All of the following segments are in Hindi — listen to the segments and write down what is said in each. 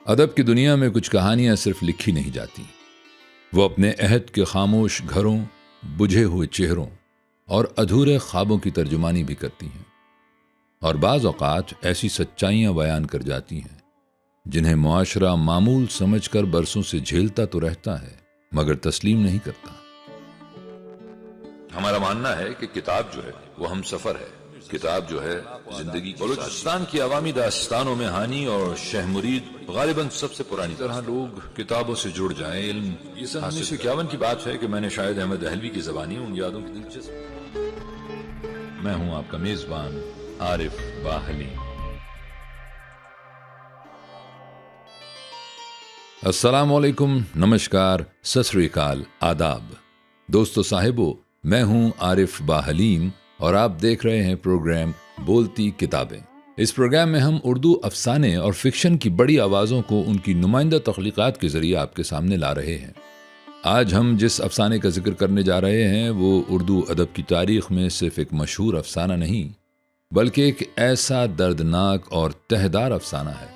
अदब की दुनिया में कुछ कहानियां सिर्फ लिखी नहीं जाती, वो अपने अहद के खामोश घरों, बुझे हुए चेहरों और अधूरे ख्वाबों की तर्जुमानी भी करती हैं। और बाज़ औक़ात ऐसी सच्चाइयां बयान कर जाती हैं जिन्हें मुआशरा मामूल समझकर बरसों से झेलता तो रहता है मगर तस्लीम नहीं करता। हमारा मानना है कि किताब जो है वो हम सफर है, किताब जो है जिंदगी। बलूचिस्तान की अवामी दास्तानों में हानी और शह मुरीद गालिबन सबसे पुरानी तरह लोग किताबों से जुड़ जाएं। इल्म ये सन 1951 की बात है कि मैंने शायद अहमद दहलवी की ज़बानी उन यादों की दिलचस्प। मैं हूं आपका मेजबान आरिफ बाहली। अस्सलाम वालेकुम, नमस्कार, सत श्री अकाल, आदाब। दोस्तों साहिबो, मैं हूं आरिफ बाहलीम और आप देख रहे हैं प्रोग्राम बोलती किताबें। इस प्रोग्राम में हम उर्दू अफसाने और फिक्शन की बड़ी आवाज़ों को उनकी नुमाइंदा तख्लीक़ात के ज़रिए आपके सामने ला रहे हैं। आज हम जिस अफसाने का जिक्र करने जा रहे हैं वो उर्दू अदब की तारीख़ में सिर्फ़ एक मशहूर अफसाना नहीं बल्कि एक ऐसा दर्दनाक और तहदार अफसाना है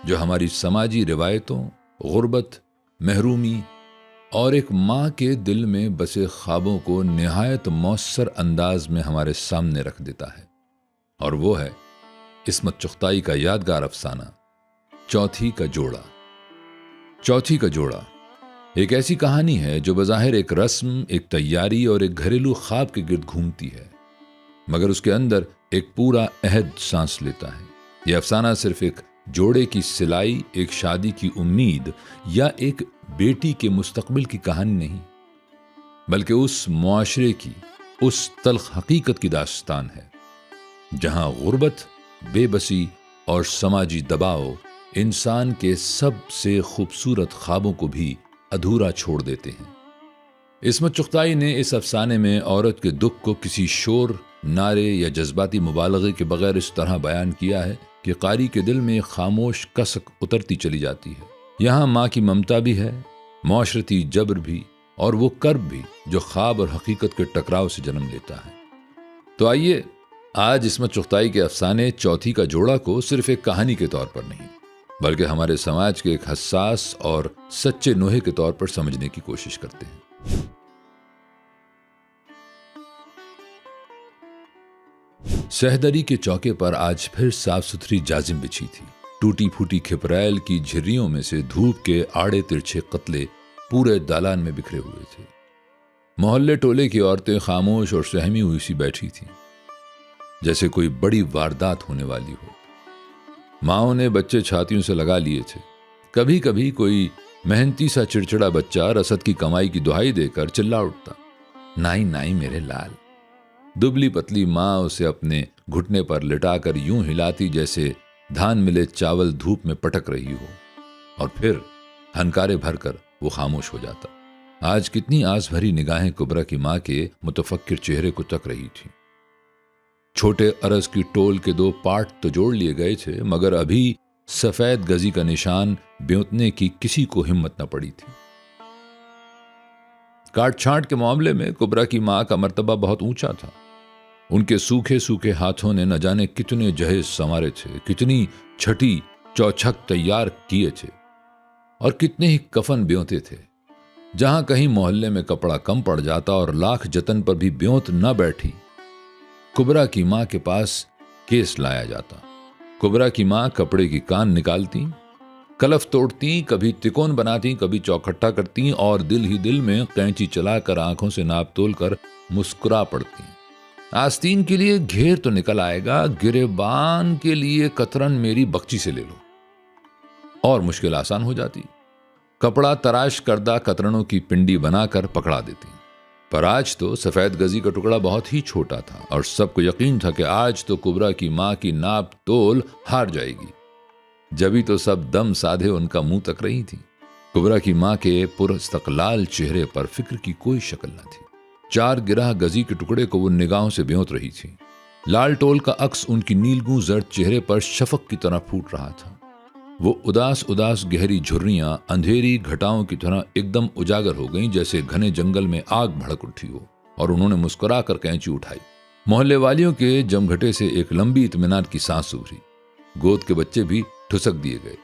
जो हमारी समाजी रिवायतों, गुर्बत, महरूमी और एक माँ के दिल में बसे ख्वाबों को निहायत मौसर अंदाज में हमारे सामने रख देता है। और वो है इस्मत चुग़ताई का यादगार अफसाना चौथी का जोड़ा। चौथी का जोड़ा एक ऐसी कहानी है जो बज़ाहिर एक रस्म, एक तैयारी और एक घरेलू ख्वाब के गिर्द घूमती है, मगर उसके अंदर एक पूरा अहद सांस लेता है। यह अफसाना सिर्फ एक जोड़े की सिलाई, एक शादी की उम्मीद या एक बेटी के मुस्तकबिल की कहानी नहीं, बल्कि उस मुआशरे की, उस तल्ख हकीकत की दास्तान है जहां गुर्बत, बेबसी और समाजी दबाव इंसान के सबसे खूबसूरत ख्वाबों को भी अधूरा छोड़ देते हैं। इस्मत चुग़ताई ने इस अफसाने में औरत के दुख को किसी शोर, नारे या जज्बाती मुबालगे के बगैर इस तरह बयान किया है कि कारी के दिल में खामोश कसक उतरती चली जाती है। यहाँ माँ की ममता भी है, मुआशरती जबर भी, और वो कर्ब भी जो ख्वाब और हकीकत के टकराव से जन्म लेता है। तो आइए आज इस्मत चुग़ताई के अफसाने चौथी का जोड़ा को सिर्फ एक कहानी के तौर पर नहीं बल्कि हमारे समाज के एक हसास और सच्चे नोहे के तौर पर समझने की कोशिश करते हैं। सहदरी के चौके पर आज फिर साफ सुथरी जाजिम बिछी थी। टूटी फूटी खिपरैल की झिर्रियों में से धूप के आड़े तिरछे कतले पूरे दालान में बिखरे हुए थे। मोहल्ले टोले की औरतें खामोश और सहमी हुई सी बैठी थीं, जैसे कोई बड़ी वारदात होने वाली हो। माओं ने बच्चे छातियों से लगा लिए थे। कभी कभी कोई मेहनती सा चिड़चिड़ा बच्चा रसद की कमाई की दुहाई देकर चिल्ला उठता, नाई नाई मेरे लाल। दुबली पतली माँ उसे अपने घुटने पर लिटाकर यूं हिलाती जैसे धान मिले चावल धूप में पटक रही हो, और फिर हनकारे भरकर वो खामोश हो जाता। आज कितनी आस भरी निगाहें कुबरा की माँ के मुतफक्किर चेहरे को तक रही थी। छोटे अरस की टोल के 2 पार्ट तो जोड़ लिए गए थे, मगर अभी सफेद गजी का निशान ब्योंतने की किसी को हिम्मत न पड़ी थी। काट छांट के मामले में कुबरा की माँ का मर्तबा बहुत ऊंचा था। उनके सूखे सूखे हाथों ने न जाने कितने जहेज संवारे थे, कितनी छठी चौछक तैयार किए थे और कितने ही कफन ब्योंते थे। जहां कहीं मोहल्ले में कपड़ा कम पड़ जाता और लाख जतन पर भी ब्योंत न बैठी, कुबरा की माँ के पास केस लाया जाता। कुबरा की माँ कपड़े की कान निकालती, कलफ तोड़ती, कभी तिकोन बनाती, कभी चौखट्टा करती और दिल ही दिल में कैंची चलाकर आंखों से नाप तोल कर मुस्कुरा पड़ती। आस्तीन के लिए घेर तो निकल आएगा, गिरेबान के लिए कतरन मेरी बख्ची से ले लो, और मुश्किल आसान हो जाती। कपड़ा तराश करदा कतरनों की पिंडी बनाकर पकड़ा देती। पर आज तो सफेद गजी का टुकड़ा बहुत ही छोटा था और सबको यकीन था कि आज तो कुबरा की माँ की नाप तोल हार जाएगी। जभी तो सब दम साधे उनका मुंह तक रही थी। कुबरा की माँ के पुरस्तकलाल चेहरे पर फिक्र की कोई शक्ल न थी। 4 गिराह गजी के टुकड़े को वो निगाहों से ब्योंत रही थी। लाल टोल का अक्स उनकी नीलगू जर्द चेहरे पर शफक की तरह फूट रहा था। वो उदास उदास गहरी झुर्रियां अंधेरी घटाओं की तरह एकदम उजागर हो गईं, जैसे घने जंगल में आग भड़क उठी हो, और उन्होंने मुस्कुरा कर कैंची उठाई। मोहल्ले वालियों के जमघटे से एक लंबी इत्मीनान की सांस उभरी। गोद के बच्चे भी ठुसक दिए गए।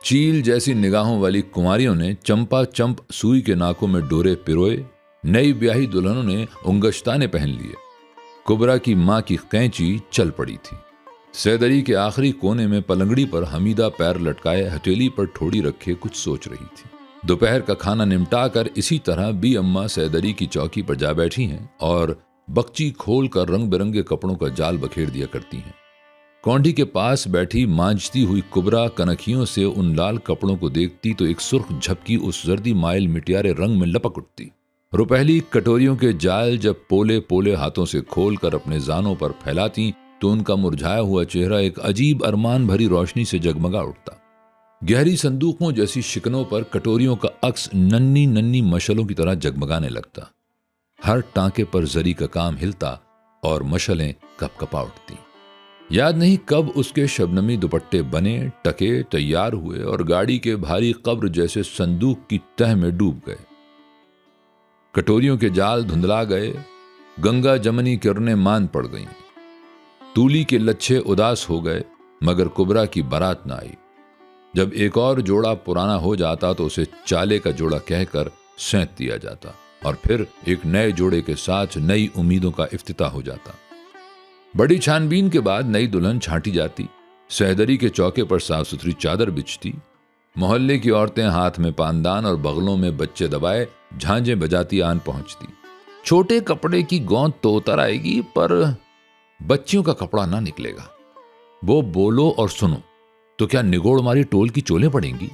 चील जैसी निगाहों वाली कुंवारियों ने चंपा चंप सुई के नाकों में डोरे पिरोए, नई ब्याही दुल्हनों ने उंगश्ताने पहन लिए। कुबरा की मां की कैंची चल पड़ी थी। सैदरी के आखिरी कोने में पलंगड़ी पर हमीदा पैर लटकाए हथेली पर ठोड़ी रखे कुछ सोच रही थी। दोपहर का खाना निमटाकर इसी तरह बी अम्मा सैदरी की चौकी पर जा बैठी हैं और बक्ची खोल कर रंग बिरंगे कपड़ों का जाल बखेर दिया करती हैं। कौंडी के पास बैठी मांझती हुई कुबरा कनखियों से उन लाल कपड़ों को देखती तो एक सुर्ख झपकी उस जर्दी माइल मिटियारे रंग में लपक उठती। रुपहली कटोरियों के जाल जब पोले पोले हाथों से खोलकर अपने जानों पर फैलाती तो उनका मुरझाया हुआ चेहरा एक अजीब अरमान भरी रोशनी से जगमगा उठता। गहरी संदूकों जैसी शिकनों पर कटोरियों का अक्स नन्ही नन्ही मशलों की तरह जगमगाने लगता। हर टांके पर जरी का काम हिलता और मशलें कपकपा उठती। याद नहीं कब उसके शबनमी दुपट्टे बने, टके, तैयार हुए और गाड़ी के भारी कब्र जैसे संदूक की तह में डूब गए। कटोरियों के जाल धुंधला गए, गंगा जमनी किरणें मान पड़ गईं। तूली के लच्छे उदास हो गए, मगर कुबरा की बारात न आई। जब एक और जोड़ा पुराना हो जाता तो उसे चाले का जोड़ा कहकर सैंत दिया जाता और फिर एक नए जोड़े के साथ नई उम्मीदों का इफ्तिताह हो जाता। बड़ी छानबीन के बाद नई दुल्हन छांटी जाती। सहदरी के चौके पर साफ सुथरी चादर बिछती। मोहल्ले की औरतें हाथ में पानदान और बगलों में बच्चे दबाए झांझें बजाती आन पहुंचती। छोटे कपड़े की गोंद तो उतर आएगी पर बच्चियों का कपड़ा ना निकलेगा। वो बोलो और सुनो तो क्या निगोड़ मारी टोल की चोलें पड़ेंगी।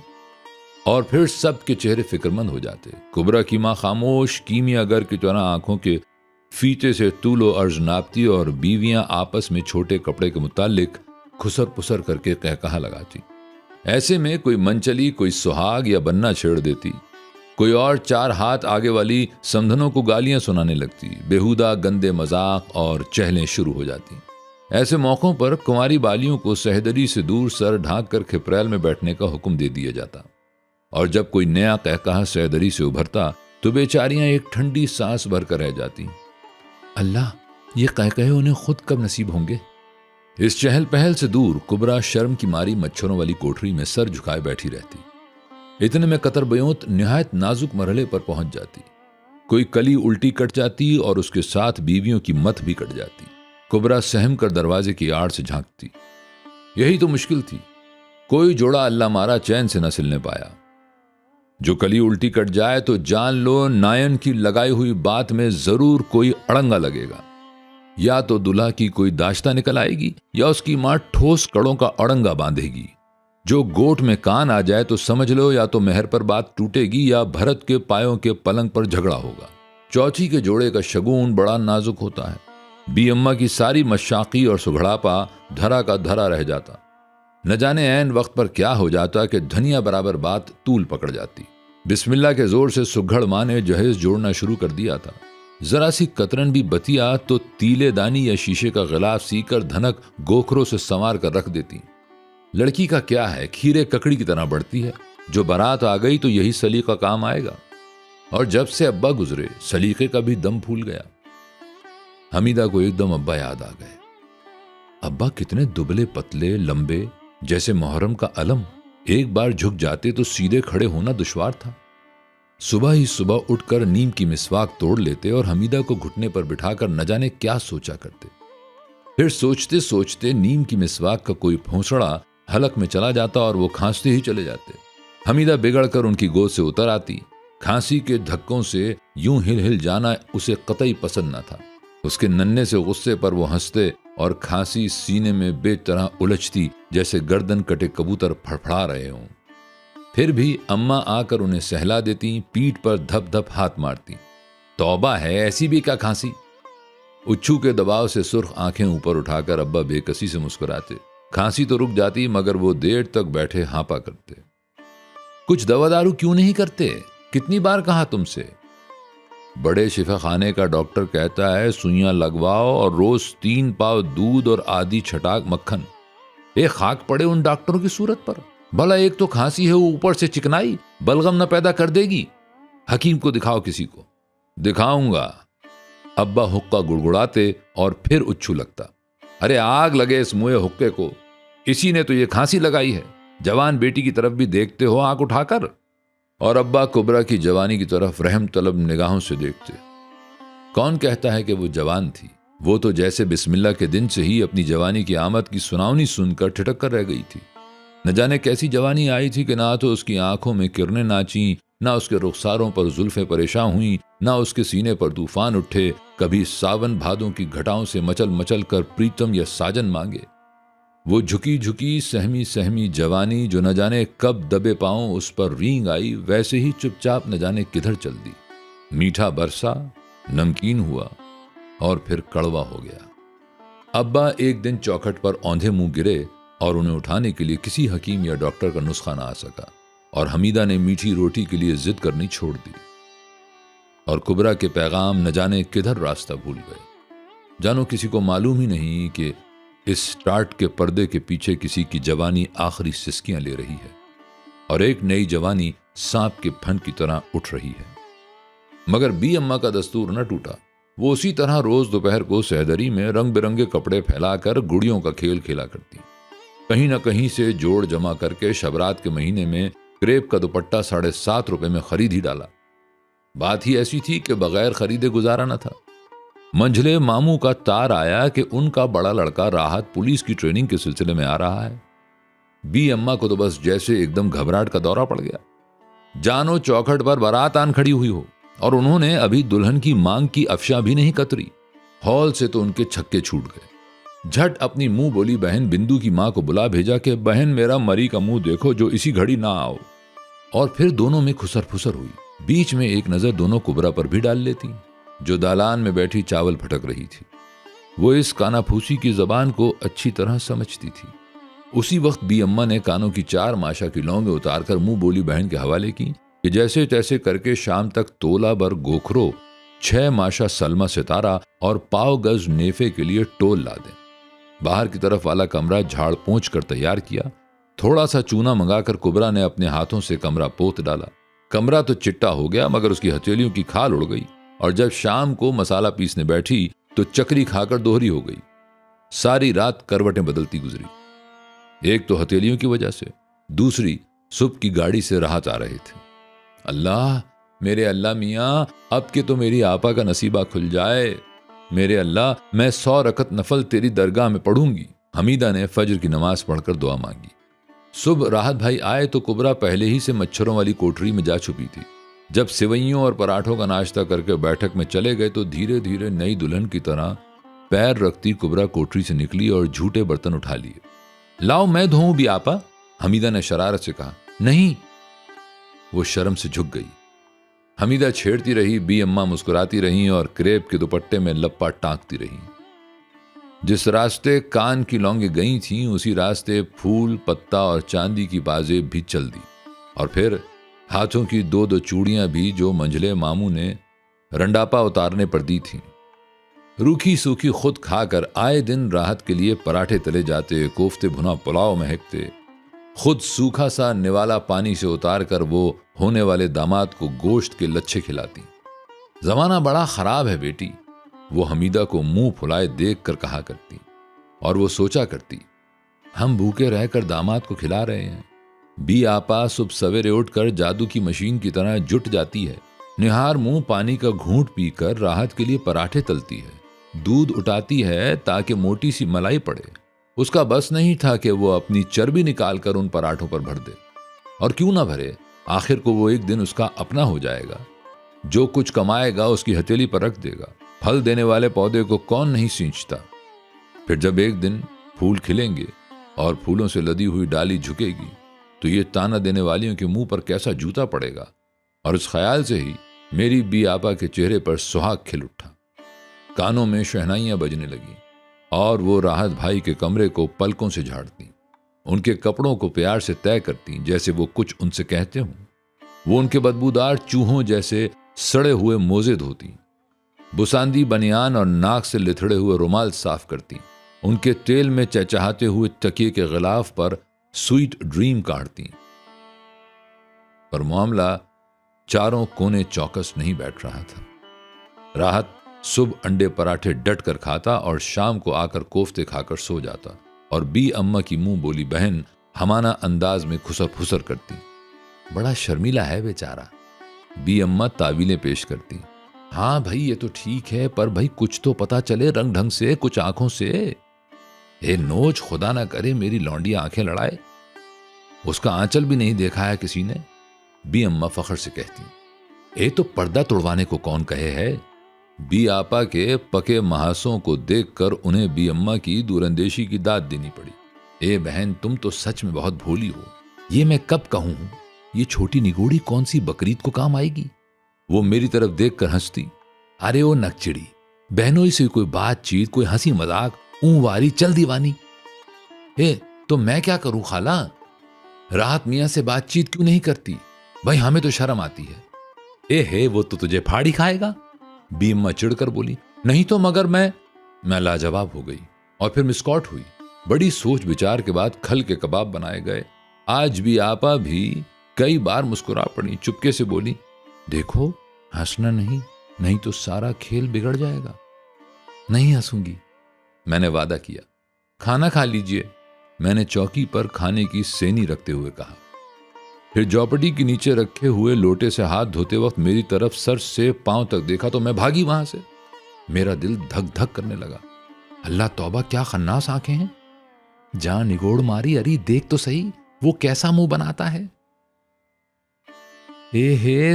और फिर सबके चेहरे फिक्रमंद हो जाते। कुबरा की मां खामोश कीमियागर की तरह आंखों के फीते से तूलो अर्ज नापती और बीवियां आपस में छोटे कपड़े के मुतालिक खुसर पुसर करके कहकहा लगाती। ऐसे में कोई मनचली, कोई सुहाग या बन्ना छेड़ देती, कोई और चार हाथ आगे वाली समधनों को गालियां सुनाने लगती। बेहुदा गंदे मजाक और चहलें शुरू हो जाती। ऐसे मौकों पर कुंवारी बालियों को सहदरी से दूर सर ढांक कर खिपरैल में बैठने का हुक्म दे दिया जाता और जब कोई नया कहकहा सहदरी से उभरता तो बेचारियां एक ठंडी सांस भरकर रह जाती। अल्लाह, ये कहकहे उन्हें खुद कब नसीब होंगे। इस चहल पहल से दूर कुबरा शर्म की मारी मच्छरों वाली कोठरी में सर झुकाए बैठी रहती। इतने में कतर बयोत निहायत नाजुक मरहले पर पहुंच जाती। कोई कली उल्टी कट जाती और उसके साथ बीवियों की मत भी कट जाती। कुबरा सहम कर दरवाजे की आड़ से झांकती। यही तो मुश्किल थी। कोई जोड़ा अल्लाह मारा चैन से न सिलने पाया। जो कली उल्टी कट जाए तो जान लो नायन की लगाई हुई बात में जरूर कोई अड़ंगा लगेगा। या तो दुल्हा की कोई दाश्ता निकल आएगी या उसकी मां ठोस कड़ों का अड़ंगा बांधेगी। जो गोट में कान आ जाए तो समझ लो या तो मेहर पर बात टूटेगी या भरत के पायों के पलंग पर झगड़ा होगा। चौथी के जोड़े का शगुन बड़ा नाजुक होता है। बी अम्मा की सारी मशाकी और सुघड़ापा धरा का धरा रह जाता। न जाने ऐन वक्त पर क्या हो जाता कि धनिया बराबर बात तूल पकड़ जाती। बिस्मिल्लाह के जोर से सुघड़ मां ने जहेज जोड़ना शुरू कर दिया था। जरा सी कतरन भी बतिया तो तीले दानी या शीशे का गिलाफ सीकर धनक गोखरों से संवार कर रख देती। लड़की का क्या है, खीरे ककड़ी की तरह बढ़ती है। जो बारात आ गई तो यही सलीका काम आएगा। और जब से अब्बा गुजरे सलीके का भी दम फूल गया। हमीदा को एकदम अब्बा याद आ गए। अब्बा कितने दुबले पतले लंबे, जैसे मुहर्रम का अलम। एक बार झुक जाते तो सीधे खड़े होना दुश्वार था। सुबह ही सुबह उठकर नीम की मिसवाक तोड़ लेते और हमीदा को घुटने पर बिठाकर न जाने क्या सोचा करते। फिर सोचते सोचते नीम की मिसवाक का कोई भोंसड़ा हलक में चला जाता और वो खांसते ही चले जाते। हमीदा बिगड़कर उनकी गोद से उतर आती। खांसी के धक्कों से यूं हिल हिल जाना उसे कतई पसंद न था। उसके नन्हे से गुस्से पर वो हंसते और खांसी सीने में बेतरह उलझती जैसे गर्दन कटे कबूतर फड़फड़ा रहे हों। फिर भी अम्मा आकर उन्हें सहला देती, पीठ पर धप धप हाथ मारती। तौबा है, ऐसी भी क्या खांसी। उच्छू के दबाव से सुर्ख आंखें ऊपर उठाकर अब्बा बेकसी से मुस्कुराते। खांसी तो रुक जाती मगर वो देर तक बैठे हांपा करते। कुछ दवा दारू क्यों नहीं करते? कितनी बार कहा तुमसे। बड़े शिफा खाने का डॉक्टर कहता है सुइयां लगवाओ और रोज 3 पाव दूध और आधी छटाक मक्खन। एक खाक पड़े उन डॉक्टरों की सूरत पर। भला एक तो खांसी है, ऊपर से चिकनाई बलगम न पैदा कर देगी। हकीम को दिखाओ किसी को। दिखाऊंगा। अब्बा हुक्का गुड़गुड़ाते और फिर उच्छू लगता। अरे आग लगे इस मुए हुक्के को, इसी ने तो ये खांसी लगाई है। जवान बेटी की तरफ भी देखते हो आंख उठाकर? और अब्बा कुबरा की जवानी की तरफ रहम तलब निगाहों से देखते। कौन कहता है कि वो जवान थी? वो तो जैसे बिस्मिल्लाह के दिन से ही अपनी जवानी की आमद की सुनावनी सुनकर ठिठक कर रह गई थी। न जाने कैसी जवानी आई थी कि ना तो उसकी आंखों में किरणें नाची, ना उसके रुखसारों पर जुल्फें परेशान हुई, ना उसके सीने पर तूफान उठे, कभी सावन भादों की घटाओं से मचल मचल कर प्रीतम या साजन मांगे। वो झुकी झुकी सहमी सहमी जवानी जो न जाने कब दबे पांव उस पर रींग आई, वैसे ही चुपचाप न जाने किधर चल दी। मीठा बरसा, नमकीन हुआ और फिर कड़वा हो गया। अब्बा एक दिन चौखट पर औंधे मुंह गिरे और उन्हें उठाने के लिए किसी हकीम या डॉक्टर का नुस्खा ना आ सका, और हमीदा ने मीठी रोटी के लिए जिद करनी छोड़ दी, और कुबरा के पैगाम न जाने किधर रास्ता भूल गए। जानो किसी को मालूम ही नहीं कि इस टाट के पर्दे के पीछे किसी की जवानी आखिरी सिसकियां ले रही है और एक नई जवानी सांप के फन की तरह उठ रही है। मगर बी अम्मा का दस्तूर न टूटा। वो उसी तरह रोज दोपहर को सहदरी में रंग बिरंगे कपड़े फैलाकर गुड़ियों का खेल खेला करती। कहीं न कहीं से जोड़ जमा करके शबरात के महीने में क्रेप का दुपट्टा 7.5 रुपए में खरीद ही डाला। बात ही ऐसी थी कि बगैर खरीदे गुजारा न था। मंझले मामू का तार आया कि उनका बड़ा लड़का राहत पुलिस की ट्रेनिंग के सिलसिले में आ रहा है। बी अम्मा को तो बस जैसे एकदम घबराहट का दौरा पड़ गया। जानो चौखट पर बारात आन खड़ी हुई हो और उन्होंने अभी दुल्हन की मांग की अफशा भी नहीं कतरी। हॉल से तो उनके छक्के छूट गए। झट अपनी मुंह बोली बहन बिंदु की मां को बुला भेजा कि बहन मेरा मरी का मुंह देखो जो इसी घड़ी ना आओ। और फिर दोनों में खुसर फुसर हुई। बीच में एक नजर दोनों कुबरा पर भी डाल लेती, जो दालान में बैठी चावल फटक रही थी। वो इस कानाफूसी की जबान को अच्छी तरह समझती थी। उसी वक्त बी अम्मा ने कानों की 4 माशा की लौंगे उतारकर मुंह बोली बहन के हवाले की कि जैसे तैसे करके शाम तक तोला भर गोखरो, 6 माशा सलमा सितारा और पाव गज नेफे के लिए टोल ला दें। बाहर की तरफ वाला कमरा झाड़ पोंछ कर तैयार किया। थोड़ा सा चूना मंगाकर कुबरा ने अपने हाथों से कमरा पोत डाला। कमरा तो चिट्टा हो गया मगर उसकी हथेलियों की खाल उड़ गई, और जब शाम को मसाला पीसने बैठी तो चकरी खाकर दोहरी हो गई। सारी रात करवटें बदलती गुजरी। एक तो हथेलियों की वजह से, दूसरी सुबह की गाड़ी से राहत आ रहे थे। अल्लाह, मेरे अल्लाह मियाँ, अब के तो मेरी आपा का नसीबा खुल जाए। मेरे अल्लाह, मैं 100 रकत नफल तेरी दरगाह में पढ़ूंगी। हमीदा ने फजर की नमाज पढ़कर दुआ मांगी। सुबह राहत भाई आए तो कुबरा पहले ही से मच्छरों वाली कोठरी में जा छुपी थी। जब सिवैयों और पराठों का नाश्ता करके बैठक में चले गए तो धीरे धीरे नई दुल्हन की तरह पैर रखती कुबरा कोठरी से निकली और झूठे बर्तन उठा लिए। लाओ मैं धोऊं भी आपा, हमीदा ने शरारत से कहा। नहीं। वो शर्म से झुक गई। हमीदा छेड़ती रही, बी अम्मा मुस्कुराती रहीं और क्रेप के दुपट्टे में लप्पा टांकती रहीं। जिस रास्ते कान की लौंगे गई थीं उसी रास्ते फूल, पत्ता और चांदी की बाजें भी चल दी, और फिर हाथों की 2-2 चूड़ियां भी जो मंझले मामू ने रंडापा उतारने पर दी थीं। रूखी सूखी खुद खाकर आए दिन राहत के लिए पराठे तले जाते, कोफ्ते भुना पुलाव महकते। खुद सूखा सा निवाला पानी से उतार कर वो होने वाले दामाद को गोश्त के लच्छे खिलाती। जमाना बड़ा खराब है बेटी, वो हमीदा को मुंह फुलाए देख कर कहा करती, और वो सोचा करती, हम भूखे रहकर दामाद को खिला रहे हैं। बी आपा सुबह सवेरे उठकर जादू की मशीन की तरह जुट जाती है। निहार मुंह पानी का घूंट पीकर राहत के लिए पराठे तलती है। दूध उठाती है ताकि मोटी सी मलाई पड़े। उसका बस नहीं था कि वो अपनी चर्बी निकालकर उन पराठों पर भर दे, और क्यों ना भरे, आखिर को वो एक दिन उसका अपना हो जाएगा। जो कुछ कमाएगा उसकी हथेली पर रख देगा। फल देने वाले पौधे को कौन नहीं सींचता। फिर जब एक दिन फूल खिलेंगे और फूलों से लदी हुई डाली झुकेगी तो ये ताना देने वालियों के मुंह पर कैसा जूता पड़ेगा। और उस ख्याल से ही मेरी बी आपा के चेहरे पर सुहाग खिल उठा। कानों में शहनाइयां बजने लगी और वो राहत भाई के कमरे को पलकों से झाड़ती, उनके कपड़ों को प्यार से तय करती जैसे वो कुछ उनसे कहते हों। वो उनके बदबूदार चूहों जैसे सड़े हुए मोजे धोती, बुसांदी बनियान और नाक से लिथड़े हुए रुमाल साफ करती, उनके तेल में चहचहाते हुए तकिए के गिलाफ पर स्वीट ड्रीम काटती। पर मामला चारों कोने चौकस नहीं बैठ रहा था। राहत सुबह अंडे पराठे डट कर खाता और शाम को आकर कोफ्ते खाकर सो जाता, और बी अम्मा की मुंह बोली बहन हमाना अंदाज में खुसर फुसर करती। बड़ा शर्मीला है बेचारा। बी अम्मा तावीलें पेश करती। हाँ भाई ये तो ठीक है, पर भाई कुछ तो पता चले रंग ढंग से, कुछ आंखों से। ए नोच, खुदा ना करे मेरी लौंडी आंखें लड़ाए, उसका आंचल भी नहीं देखा है किसी ने। बी अम्मा फखर से कहती। ए तो पर्दा तोड़वाने को कौन कहे है। बी आपा के पके महासों को देखकर उन्हें बी अम्मा की दूरंदेशी की दाद देनी पड़ी। ए बहन, तुम तो सच में बहुत भोली हो। ये मैं कब कहूं, ये छोटी निगोड़ी कौन सी बकरीद को काम आएगी। वो मेरी तरफ देखकर हंसती। अरे ओ नकचिड़ी, बहनों से कोई बातचीत, कोई हंसी मजाक, वारी चल दीवानी। तो मैं क्या करूं खाला, राहत मियां से बातचीत क्यों नहीं करती। भाई हमें तो शर्म आती है। वो तो तुझे फाड़ी खाएगा। बी अम्मा चिढ़कर बोली। नहीं तो मगर मैं लाजवाब हो गई और फिर मिस्कॉट हुई। बड़ी सोच विचार के बाद खल के कबाब बनाए गए। आज भी आपा भी कई बार मुस्कुरा पड़ी। चुपके से बोली, देखो हंसना नहीं तो सारा खेल बिगड़ जाएगा। नहीं हंसूंगी, मैंने वादा किया। खाना खा लीजिए, मैंने चौकी पर खाने की सेनी रखते हुए कहा। फिर चौपटी के नीचे रखे हुए लोटे से हाथ धोते वक्त मेरी तरफ सर से पांव तक देखा तो मैं भागी वहां से। मेरा दिल धक धक करने लगा। अल्लाह तौबा, क्या खन्नास आंखें हैं। जान निगोड़ मारी। अरे देख तो सही वो कैसा मुंह बनाता है।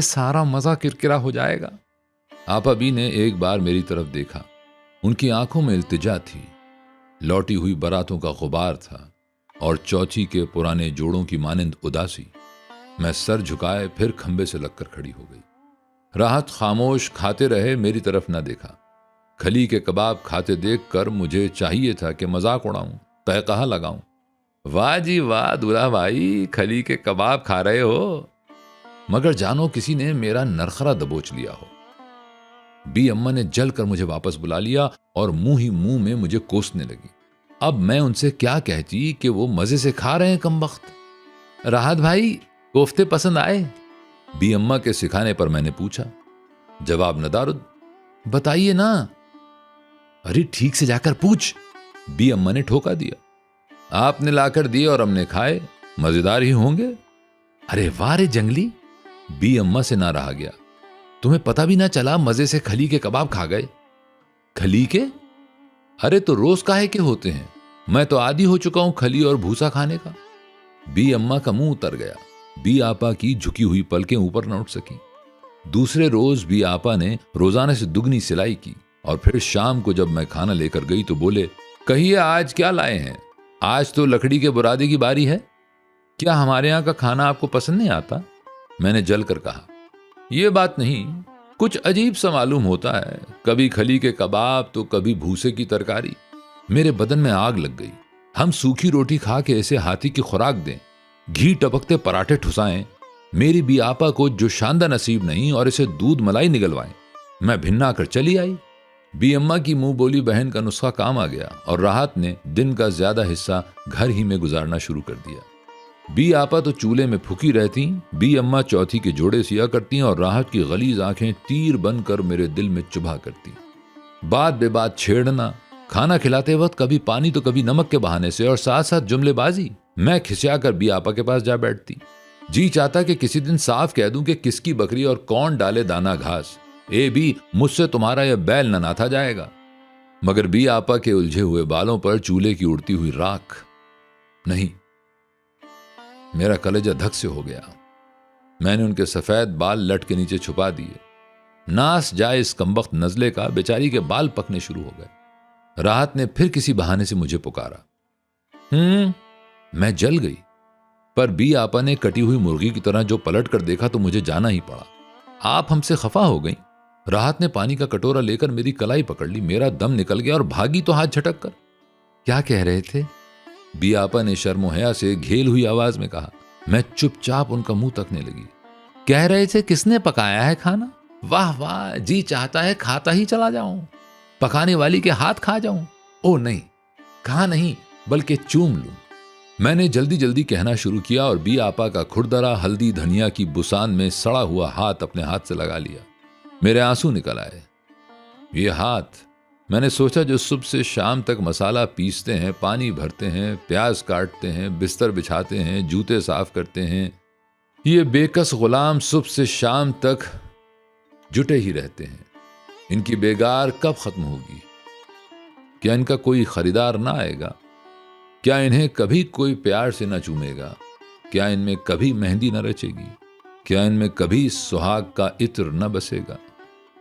सारा मजा किरकिरा हो जाएगा। आपा बी ने एक बार मेरी तरफ देखा। उनकी आंखों में इल्तिजा थी। लौटी हुई बारातों का गुबार था और चौथी के पुराने जोड़ों की मानिंद उदासी। मैं सर झुकाए फिर खंबे से लगकर खड़ी हो गई। राहत खामोश खाते रहे, मेरी तरफ न देखा। खली के कबाब खाते देखकर मुझे चाहिए था कि मजाक उड़ाऊं, तहकहा लगाऊं। वाह जी वाह दूल्हा भाई, खली के कबाब खा रहे हो। मगर जानो किसी ने मेरा नरखरा दबोच लिया हो। बी अम्मा ने जलकर मुझे वापस बुला लिया और मुंह ही मुंह में मुझे कोसने लगी। अब मैं उनसे क्या कहती कि वो मजे से खा रहे हैं कमबख्त। राहत भाई, कोफ्ते पसंद आए? बी अम्मा के सिखाने पर मैंने पूछा। जवाब नदारुद। बताइए ना। अरे ठीक से जाकर पूछ, बी अम्मा ने ठोका दिया। आपने लाकर दिए और हमने खाए, मजेदार ही होंगे। अरे वाह रे जंगली, बी अम्मा से ना रहा गया। तुम्हें पता भी ना चला, मजे से खली के कबाब खा गए। खली के? अरे तो रोज काहे के होते हैं, मैं तो आदी हो चुका हूं खली और भूसा खाने का। बी अम्मा का मुंह उतर गया। बी आपा की झुकी हुई पलकें ऊपर न उठ सकी। दूसरे रोज बी आपा ने रोजाना से दुगनी सिलाई की और फिर शाम को जब मैं खाना लेकर गई तो बोले, कहिए आज क्या लाए हैं। आज तो लकड़ी के बुरादे की बारी है। क्या हमारे यहां का खाना आपको पसंद नहीं आता? मैंने जलकर कहा, यह बात नहीं, कुछ अजीब सा मालूम होता है, कभी खली के कबाब तो कभी भूसे की तरकारी। मेरे बदन में आग लग गई। हम सूखी रोटी खा के ऐसे हाथी की खुराक दें, घी टपकते पराठे ठुसाएं, मेरी बी आपा को जो शानदार नसीब नहीं और इसे दूध मलाई निगलवाएं। मैं भिन्ना कर चली आई। बी अम्मा की मुंह बोली बहन का नुस्खा काम आ गया और राहत ने दिन का ज्यादा हिस्सा घर ही में गुजारना शुरू कर दिया। बी आपा तो चूल्हे में फुकी रहती, बी अम्मा चौथी के जोड़े सिया करती और राहत की गलीज आंखें तीर बनकर मेरे दिल में चुभा करती। बात बेबात छेड़ना, खाना खिलाते वक्त कभी पानी तो कभी नमक के बहाने से और साथ साथ जुमलेबाजी। मैं खिसिया कर बी आपा के पास जा बैठती। जी चाहता कि किसी दिन साफ कह दूं कि किसकी बकरी और कौन डाले दाना घास। भी मुझसे तुम्हारा यह बैल न नाथा जाएगा। मगर बी आपा के उलझे हुए बालों पर चूल्हे की उड़ती हुई राख। नहीं, मेरा कलेजा धक से हो गया। मैंने उनके सफेद बाल लट के नीचे छुपा दिए। नास जाए इस कमबख्त नजले का, बेचारी के बाल पकने शुरू हो गए। राहत ने फिर किसी बहाने से मुझे पुकारा। मैं जल गई, पर बी आपा ने कटी हुई मुर्गी की तरह जो पलट कर देखा तो मुझे जाना ही पड़ा। आप हमसे खफा हो गई। राहत ने पानी का कटोरा लेकर मेरी कलाई पकड़ ली। मेरा दम निकल गया और भागी तो हाथ झटक कर। क्या कह रहे थे? बी आपा ने शर्मो हया से घेल हुई आवाज में कहा। मैं चुपचाप उनका मुंह तकने लगी। कह रहे थे किसने पकाया है खाना? वाह वाह, जी चाहता है खाता ही चला जाऊं, पकाने वाली के हाथ खा जाऊं। ओ नहीं, कहा नहीं बल्कि चूम लूं। मैंने जल्दी जल्दी कहना शुरू किया और बी आपा का खुरदरा हल्दी धनिया की बुसान में सड़ा हुआ हाथ अपने हाथ से लगा लिया। मेरे आंसू निकल आए। ये हाथ मैंने सोचा जो सुबह से शाम तक मसाला पीसते हैं, पानी भरते हैं, प्याज काटते हैं, बिस्तर बिछाते हैं, जूते साफ करते हैं, ये बेकस गुलाम सुबह से शाम तक जुटे ही रहते हैं। इनकी बेगार कब खत्म होगी? क्या इनका कोई खरीदार ना आएगा? क्या इन्हें कभी कोई प्यार से न चूमेगा? क्या इनमें कभी मेहंदी न रचेगी? क्या इनमें कभी सुहाग का इत्र न बसेगा?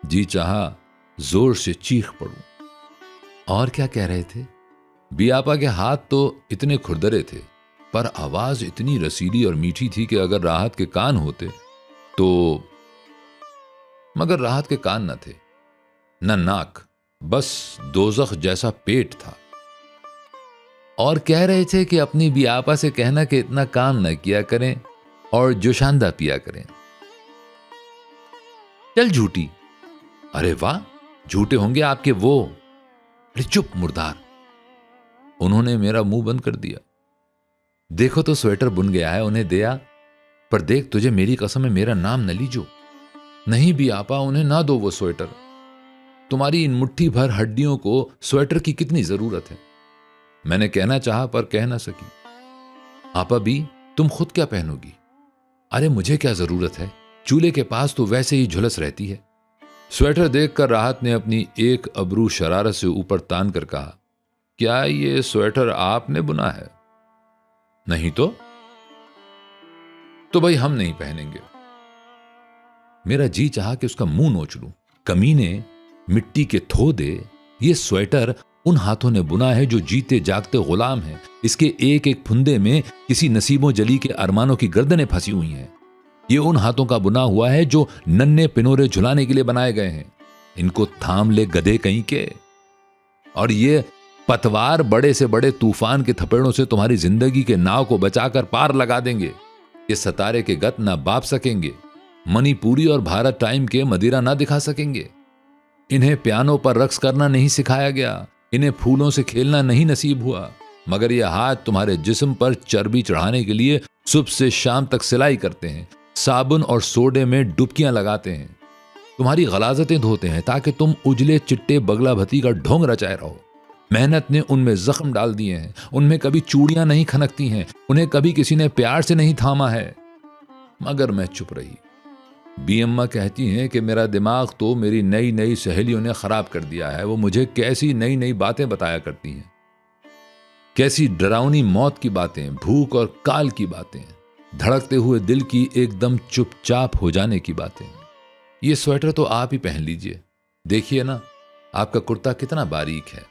जी चाहा जोर से चीख पड़ूं। और क्या कह रहे थे? बियापा के हाथ तो इतने खुरदरे थे, पर आवाज इतनी रसीली और मीठी थी कि अगर राहत के कान होते तो, मगर राहत के कान न थे, न नाक, बस दोजख जैसा पेट था। और कह रहे थे कि अपनी बियापा से कहना कि इतना काम न किया करें और जोशांदा पिया करें। चल झूठी। अरे वाह, झूठे होंगे आपके वो। अरे चुप मुर्दार। उन्होंने मेरा मुंह बंद कर दिया। देखो तो स्वेटर बुन गया है, उन्हें दिया, पर देख तुझे मेरी कसम है मेरा नाम न लीजो। नहीं भी आपा, उन्हें ना दो वो स्वेटर। तुम्हारी इन मुट्ठी भर हड्डियों को स्वेटर की कितनी जरूरत है? मैंने कहना चाहा पर कह ना सकी। आपा भी, तुम खुद क्या पहनोगी? अरे मुझे क्या जरूरत है, चूल्हे के पास तो वैसे ही झुलस रहती है। स्वेटर देखकर राहत ने अपनी एक अबरू शरारत से ऊपर तान कर कहा, क्या ये स्वेटर आपने बुना है? नहीं तो भाई हम नहीं पहनेंगे। मेरा जी चाहा कि उसका मुंह नोच लूं। कमीने, मिट्टी के थोदे, ये स्वेटर उन हाथों ने बुना है जो जीते जागते गुलाम हैं। इसके एक एक फुंदे में किसी नसीबों जली के अरमानों की गर्दनें फंसी हुई हैं। ये उन हाथों का बुना हुआ है जो नन्हे पिनोरे झुलाने के लिए बनाए गए हैं। इनको थाम ले गधे कहीं के। और ये पतवार बड़े से बड़े तूफान के थपेड़ों से तुम्हारी जिंदगी के नाव को बचाकर पार लगा देंगे। ये सतारे के गत ना बाप सकेंगे, मणिपुरी और भारत टाइम के मदिरा ना दिखा सकेंगे। इन्हें पियानो पर रक्स करना नहीं सिखाया गया, इन्हें फूलों से खेलना नहीं नसीब हुआ, मगर ये हाथ तुम्हारे जिस्म पर चर्बी चढ़ाने के लिए सुबह से शाम तक सिलाई करते हैं, साबुन और सोडे में डुबकियां लगाते हैं, तुम्हारी गलाजतें धोते हैं ताकि तुम उजले चिट्टे बगला भती का ढोंग रचाए रहो। मेहनत ने उनमें जख्म डाल दिए हैं, उनमें कभी चूड़ियां नहीं खनकती हैं, उन्हें कभी किसी ने प्यार से नहीं थामा है। मगर मैं चुप रही। बी अम्मा कहती हैं कि मेरा दिमाग तो मेरी नई नई सहेलियों ने खराब कर दिया है। वो मुझे कैसी नई नई बातें बताया करती हैं, कैसी डरावनी मौत की बातें, भूख और काल की बातें, धड़कते हुए दिल की एकदम चुपचाप हो जाने की बातें। ये स्वेटर तो आप ही पहन लीजिए, देखिए ना आपका कुर्ता कितना बारीक है।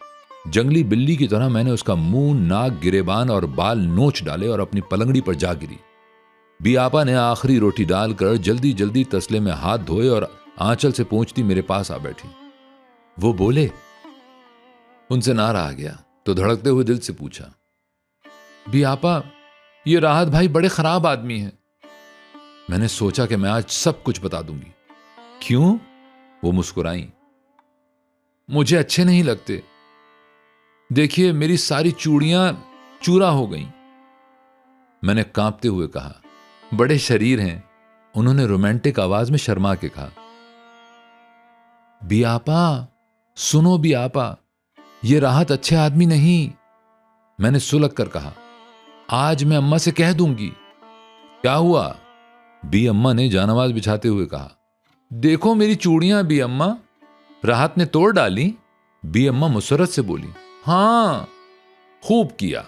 जंगली बिल्ली की तरह मैंने उसका मुंह, नाक, गिरेबान और बाल नोच डाले और अपनी पलंगड़ी पर जा गिरी। बियापा ने आखिरी रोटी डालकर जल्दी जल्दी तसले में हाथ धोए और आंचल से पोंछती मेरे पास आ बैठी। वो बोले, उनसे नारा आ गया तो धड़कते हुए दिल से पूछा, बियापा ये राहत भाई बड़े खराब आदमी हैं। मैंने सोचा कि मैं आज सब कुछ बता दूंगी। क्यों? वो मुस्कुराई। मुझे अच्छे नहीं लगते। देखिए मेरी सारी चूड़ियां चूरा हो गईं। मैंने कांपते हुए कहा, बड़े शरीर हैं। उन्होंने रोमांटिक आवाज में शर्मा के कहा, बियापा सुनो बियापा, ये राहत अच्छे आदमी नहीं। मैंने सुलग कर कहा, आज मैं अम्मा से कह दूंगी। क्या हुआ? बी अम्मा ने जानवाज बिछाते हुए कहा, देखो मेरी चूड़ियां बी अम्मा। राहत ने तोड़ डाली। बी अम्मा मुसरत से बोली, हां खूब किया,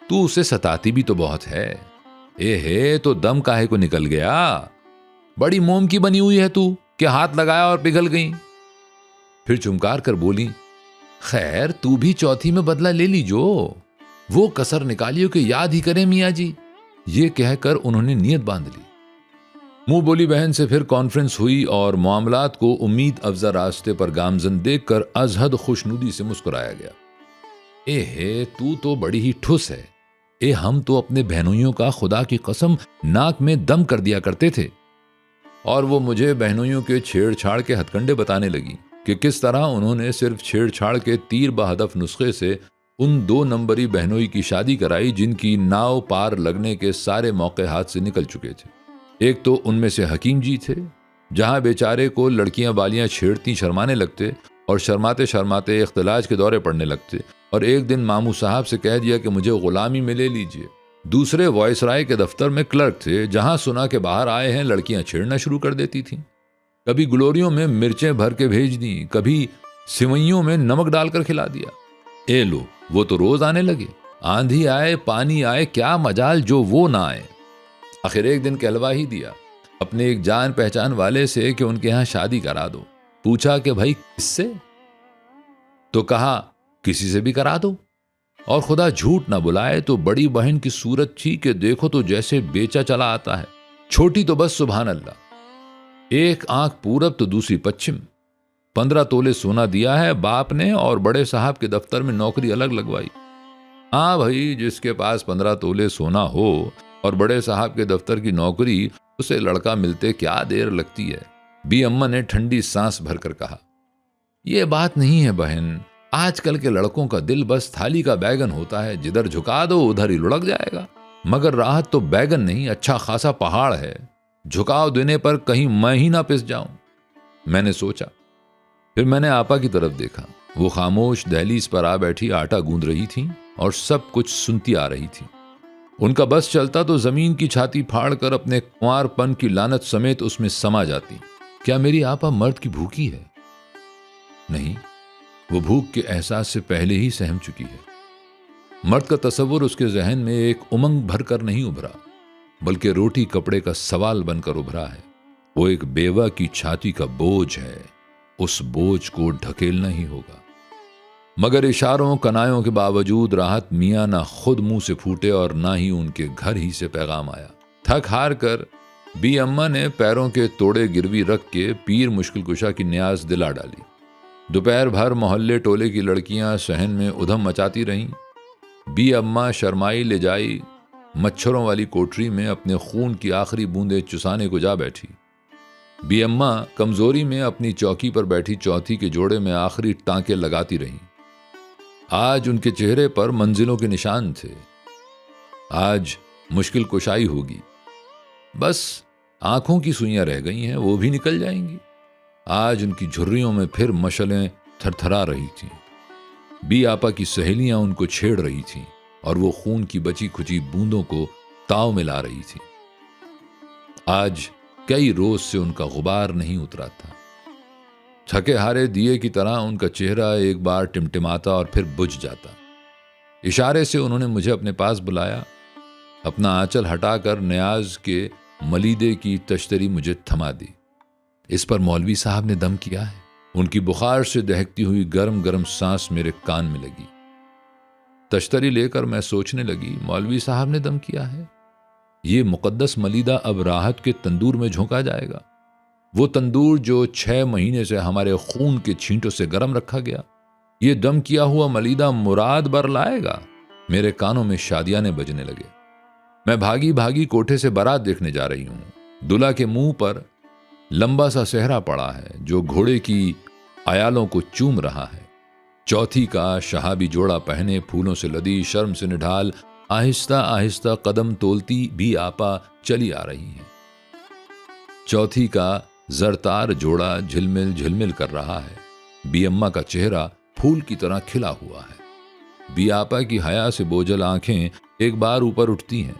तू उसे सताती भी तो बहुत है। हे तो दम काहे को निकल गया? बड़ी मोम की बनी हुई है तू कि हाथ लगाया और पिघल गई। फिर चुमकार कर बोली, खैर तू भी चौथी में बदला ले लीजो, वो कसर निकालियो कि याद ही करें मियाँ जी। ये कहकर उन्होंने नियत बांध ली। मुंह बोली बहन से फिर कॉन्फ्रेंस हुई और मामलात को उम्मीद अफजा रास्ते पर गामजन देखकर अजहद खुशनुदी से मुस्कुराया गया। हे तू तो बड़ी ही ठुस है। हम तो अपने बहनोइयों का खुदा की कसम नाक में दम कर दिया करते थे। और वो मुझे बहनोइयों के छेड़छाड़ के हथकंडे बताने लगी कि किस तरह उन्होंने सिर्फ छेड़छाड़ के तीर बहदफ नुस्खे से उन 2 नंबरी बहनोई की शादी कराई जिनकी नाव पार लगने के सारे मौके हाथ से निकल चुके थे। एक तो उनमें से हकीम जी थे, जहां बेचारे को लड़कियां बालियां छेड़ती शर्माने लगते, और शर्माते शर्माते इख्तिलाज के दौरे पड़ने लगते और एक दिन मामू साहब से कह दिया कि मुझे गुलामी में ले लीजिए। दूसरे वॉइसराय के दफ्तर में क्लर्क थे, जहां सुना के बाहर आए हैं लड़कियां छेड़ना शुरू कर देती थीं। कभी ग्लोरियों में मिर्चें भर के भेज दी, कभी सिवैयों में नमक डालकर खिला दिया। ए लो, वो तो रोज आने लगे। आंधी आए पानी आए, क्या मजाल जो वो ना आए। आखिर एक दिन कहलवा ही दिया अपने एक जान पहचान वाले से कि उनके यहां शादी करा दो। पूछा कि भाई किससे? तो कहा किसी से भी करा दो, और खुदा झूठ ना बुलाए तो बड़ी बहन की सूरत थी कि देखो तो जैसे बेचा चला आता है। छोटी तो बस सुभान अल्लाह, एक आंख पूरब तो दूसरी पश्चिम। 15 तोले सोना दिया है बाप ने और बड़े साहब के दफ्तर में नौकरी अलग लगवाई। हाँ भाई, जिसके पास 15 तोले सोना हो और बड़े साहब के दफ्तर की नौकरी, उसे लड़का मिलते क्या देर लगती है। बी अम्मा ने ठंडी सांस भरकर कहा, यह बात नहीं है बहन, आजकल के लड़कों का दिल बस थाली का बैगन होता है, जिधर झुका दो उधर ही लुढ़क जाएगा। मगर राहत तो बैगन नहीं, अच्छा खासा पहाड़ है। झुकाव देने पर कहीं मैं ही ना पिस जाऊं। मैंने सोचा। फिर मैंने आपा की तरफ देखा। वो खामोश दहलीज पर आ बैठी आटा गूंद रही थी और सब कुछ सुनती आ रही थी। उनका बस चलता तो जमीन की छाती फाड़कर अपने कुंवारपन की लानत समेत उसमें समा जाती। क्या मेरी आपा मर्द की भूखी है? नहीं, वो भूख के एहसास से पहले ही सहम चुकी है। मर्द का तस्वुर उसके जहन में एक उमंग भरकर नहीं उभरा, बल्कि रोटी कपड़े का सवाल बनकर उभरा है। वो एक बेवा की छाती का बोझ है, उस बोझ को ढकेलना ही होगा। मगर इशारों कनायों के बावजूद राहत मियाँ ना खुद मुंह से फूटे और ना ही उनके घर ही से पैगाम आया। थक हार कर बी अम्मा ने पैरों के तोड़े गिरवी रख के पीर मुश्किल कुशा की न्याज दिला डाली। दोपहर भर मोहल्ले टोले की लड़कियां सहन में उधम मचाती रहीं। बी अम्मा शर्माई ले जाई मच्छरों वाली कोठरी में अपने खून की आखिरी बूंदें चुसाने को जा बैठी। बी अम्मा कमजोरी में अपनी चौकी पर बैठी चौथी के जोड़े में आखिरी टांके लगाती रहीं। आज उनके चेहरे पर मंजिलों के निशान थे। आज मुश्किल कुशाई होगी। बस आंखों की सुइयां रह गई हैं, वो भी निकल जाएंगी। आज उनकी झुर्रियों में फिर मशलें थरथरा रही थीं। बी आपा की सहेलियां उनको छेड़ रही थीं और वो खून की बची खुची बूंदों को ताव में ला रही थीं। आज कई रोज से उनका गुबार नहीं उतरा था। थके हारे दिए की तरह उनका चेहरा एक बार टिमटिमाता और फिर बुझ जाता। इशारे से उन्होंने मुझे अपने पास बुलाया। अपना आंचल हटाकर न्याज के मलीदे की तश्तरी मुझे थमा दी। इस पर मौलवी साहब ने दम किया है। उनकी बुखार से दहकती हुई गर्म गर्म सांस मेरे कान में लगी। तश्तरी लेकर मैं सोचने लगी, मौलवी साहब ने दम किया है। ये मुकद्दस मलीदा अब राहत के तंदूर में झोंका जाएगा। वो तंदूर जो 6 महीने से हमारे खून के छींटों से गर्म रखा गया। ये दम किया हुआ मलीदा मुराद बर लाएगा। मेरे कानों में शादियाने बजने लगे। मैं भागी भागी कोठे से बारात देखने जा रही हूं। दूल्हा के मुंह पर लंबा सा सेहरा पड़ा है जो घोड़े की आयालों को चूम रहा है। चौथी का शहाबी जोड़ा पहने, फूलों से लदी, शर्म से निढाल, आहिस्ता आहिस्ता कदम तोलती भी आपा चली आ रही है। चौथी का जरतार जोड़ा झिलमिल झिलमिल कर रहा है। बी अम्मा का चेहरा फूल की तरह खिला हुआ है। बी आपा की हया से बोझल आंखें एक बार ऊपर उठती हैं।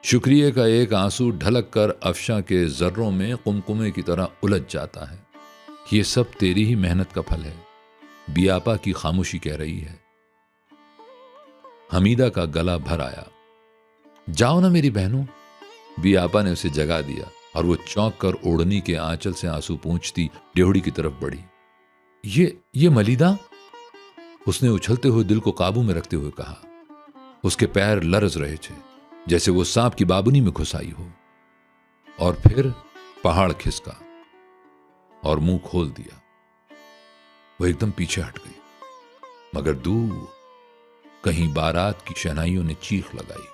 शुक्रिया का एक आंसू ढलक कर अफशा के जर्रों में कुमकुमे की तरह उलझ जाता है। ये सब तेरी ही मेहनत का फल है, बी आपा की खामोशी कह रही है। हमीदा का गला भर आया। जाओ ना मेरी बहनों। बी आपा ने उसे जगा दिया और वो चौंक कर ओढ़नी के आंचल से आंसू पूंछती डेहड़ी की तरफ बढ़ी। ये मलीदा? उसने उछलते हुए दिल को काबू में रखते हुए कहा। उसके पैर लरज रहे थे जैसे वो सांप की बाबुनी में घुस आई हो। और फिर पहाड़ खिसका और मुंह खोल दिया। वो एकदम पीछे हट गई, मगर दूर कहीं बारात की शहनाइयों ने चीख लगाई,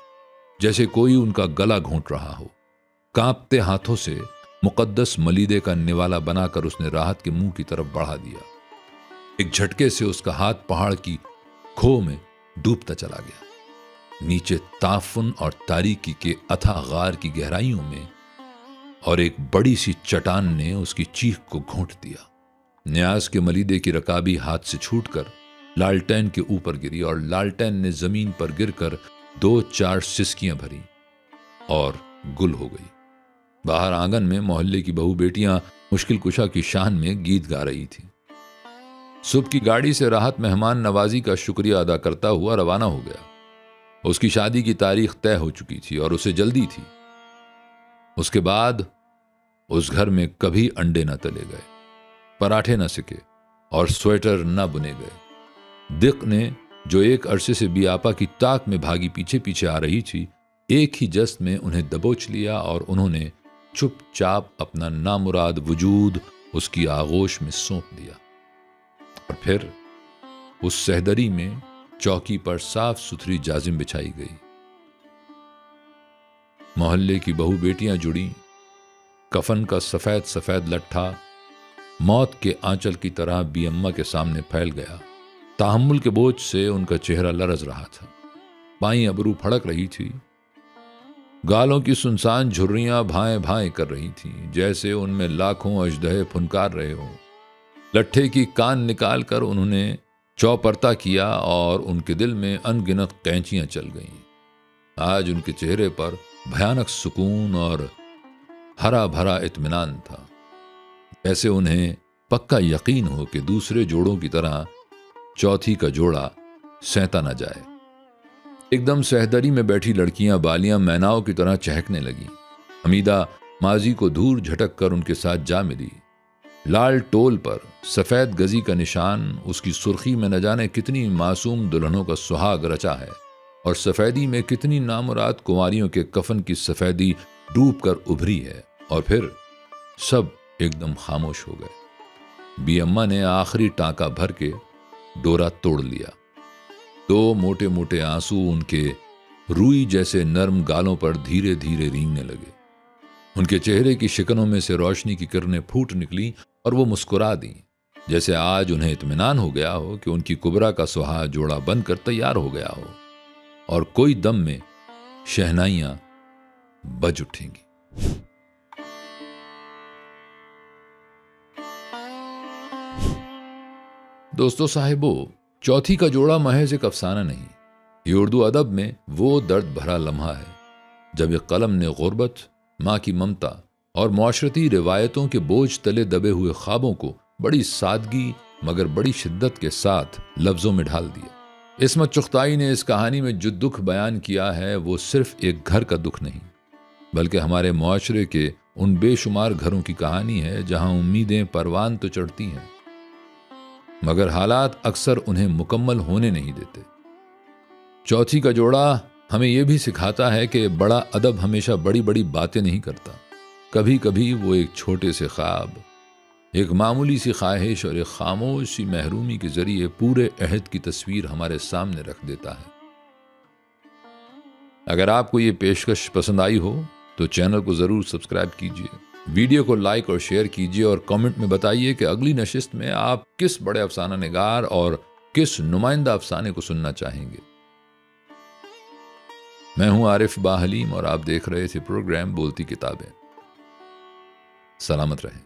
जैसे कोई उनका गला घोंट रहा हो। कांपते हाथों से मुकद्दस मलीदे का निवाला बनाकर उसने राहत के मुंह की तरफ बढ़ा दिया। एक झटके से उसका हाथ पहाड़ की खो में डूबता चला गया। नीचे ताफुन और तारीकी के अथाह गार की गहराइयों में, और एक बड़ी सी चट्टान ने उसकी चीख को घोंट दिया। न्याज के मलीदे की रकाबी हाथ से छूटकर लालटेन के ऊपर गिरी और लालटेन ने जमीन पर गिरकर 2-4 सिसकियां भरी और गुल हो गई। बाहर आंगन में मोहल्ले की बहू बेटियां मुश्किल कुशा की शान में गीत गा रही थी। सुबह की गाड़ी से राहत मेहमान नवाजी का शुक्रिया अदा करता हुआ रवाना हो गया। उसकी शादी की तारीख तय हो चुकी थी और उसे जल्दी थी। उसके बाद उस घर में कभी अंडे न तले गए, पराठे न सिके और स्वेटर न बुने गए। दिक ने, जो एक अरसे से बियापा की ताक में भागी पीछे पीछे आ रही थी, एक ही जश्न में उन्हें दबोच लिया और उन्होंने चुपचाप अपना नामुराद वजूद उसकी आगोश में सौंप दिया। और फिर उस सहदरी में चौकी पर साफ सुथरी जाजिम बिछाई गई। मोहल्ले की बहू बेटियां जुड़ी। कफन का सफेद सफेद लट्ठा मौत के आंचल की तरह बीअम्मा के सामने फैल गया। तहम्मुल के बोझ से उनका चेहरा लरज रहा था, बाईं अबरू फड़क रही थी, गालों की सुनसान झुर्रियां भाएं भाएं कर रही थीं, जैसे उनमें लाखों अजदहे फुनकार रहे हों। लट्ठे की कान निकाल कर उन्होंने चौपरता किया और उनके दिल में अनगिनत कैंचियां चल गईं। आज उनके चेहरे पर भयानक सुकून और हरा भरा इत्मीनान था, जैसे उन्हें पक्का यकीन हो कि दूसरे जोड़ों की तरह चौथी का जोड़ा सैंता न जाए। एकदम सहदरी में बैठी लड़कियां बालियां मैनाओं की तरह चहकने लगीं। हमीदा माजी को दूर झटक कर उनके साथ जा मिली। लाल टोल पर सफेद गजी का निशान, उसकी सुर्खी में न जाने कितनी मासूम दुल्हनों का सुहाग रचा है और सफेदी में कितनी नामुराद कुंवारियों के कफन की सफेदी डूब कर उभरी है। और फिर सब एकदम खामोश हो गए। बीअम्मा ने आखिरी टांका भर के डोरा तोड़ लिया। 2 मोटे मोटे आंसू उनके रुई जैसे नर्म गालों पर धीरे धीरे रेंगने लगे। उनके चेहरे की शिकनों में से रोशनी की किरणें फूट निकली और वो मुस्कुरा दी, जैसे आज उन्हें इत्मीनान हो गया हो कि उनकी कुबरा का सुहाग जोड़ा बनकर तैयार हो गया हो और कोई दम में शहनाइयां बज उठेंगी। दोस्तों साहिबो, चौथी का जोड़ा महज एक अफसाना नहीं, ये उर्दू अदब में वो दर्द भरा लम्हा है जब एक कलम ने गुर्बत, माँ की ममता और मुआशरती रिवायतों के बोझ तले दबे हुए ख्वाबों को बड़ी सादगी मगर बड़ी शिद्दत के साथ लफ्जों में ढाल दिया। इस्मत चुगताई ने इस कहानी में जो दुख बयान किया है वो सिर्फ एक घर का दुख नहीं, बल्कि हमारे मुआशरे के उन बेशुमार घरों की कहानी है जहां उम्मीदें परवान तो चढ़ती हैं मगर हालात अक्सर उन्हें मुकम्मल होने नहीं देते। चौथी का जोड़ा हमें यह भी सिखाता है कि बड़ा अदब हमेशा बड़ी बड़ी बातें नहीं करता। कभी कभी वो एक छोटे से ख्वाब, एक मामूली सी ख्वाहिश और एक खामोश सी महरूमी के जरिए पूरे अहद की तस्वीर हमारे सामने रख देता है। अगर आपको ये पेशकश पसंद आई हो तो चैनल को ज़रूर सब्सक्राइब कीजिए, वीडियो को लाइक और शेयर कीजिए और कमेंट में बताइए कि अगली नशिस्त में आप किस बड़े अफसाना निगार और किस नुमाइंदा अफसाने को सुनना चाहेंगे। मैं हूं आरिफ बाहलीम और आप देख रहे थे प्रोग्राम बोलती किताबें। सलामत रहें।